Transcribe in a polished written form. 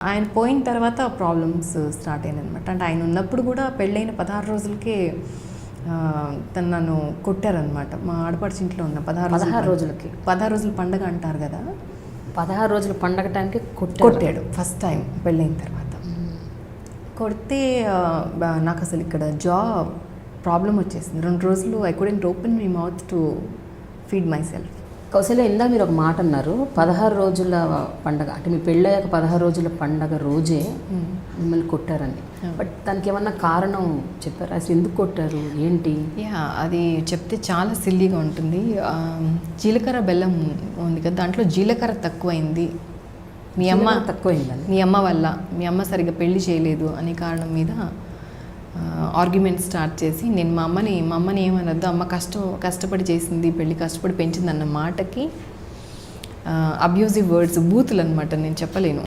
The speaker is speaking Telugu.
ఆయన పోయిన తర్వాత ప్రాబ్లమ్స్ స్టార్ట్ అయినాయి అనమాట. అంటే ఆయన ఉన్నప్పుడు కూడా పెళ్ళైన 16 రోజులకే తను నన్ను కొట్టారనమాట. మా ఆడపడిచి ఇంట్లో ఉన్న 16 రోజులకి 16 రోజుల పండగ అంటారు కదా, 16 రోజుల పండగ టైంకి కొట్టాడు ఫస్ట్ టైం పెళ్ళైన తర్వాత. కొడితే నాకు అసలు ఇక్కడ జాబ్ ప్రాబ్లం వచ్చేసింది. 2 రోజులు I couldn't open my mouth to feed my self. Kausalya, ఇందా మీరు ఒక మాట అన్నారు, 16 రోజుల పండగ అంటే మీ పెళ్ళయ్యాక 16 రోజుల పండగ రోజే మిమ్మల్ని కొట్టారని. బట్ దానికి ఏమన్నా కారణం చెప్పారు? అసలు ఎందుకు కొట్టారు, ఏంటి? అది చెప్తే చాలా సిల్లీగా ఉంటుంది. జీలకర్ర బెల్లం ఉంది కదా, దాంట్లో జీలకర్ర తక్కువైంది, మీ అమ్మ తక్కువైందని, మీ అమ్మ వల్ల, మీ అమ్మ సరిగ్గా పెళ్లి చేయలేదు అనే కారణం మీద ఆర్గ్యుమెంట్ స్టార్ట్ చేసి, నేను మా అమ్మని ఏమనొద్దు, అమ్మ కష్టపడి చేసింది పెళ్ళి, కష్టపడి పెంచింది అన్న మాటకి అబ్యూజివ్ వర్డ్స్, బూతులు అనమాట, నేను చెప్పలేను.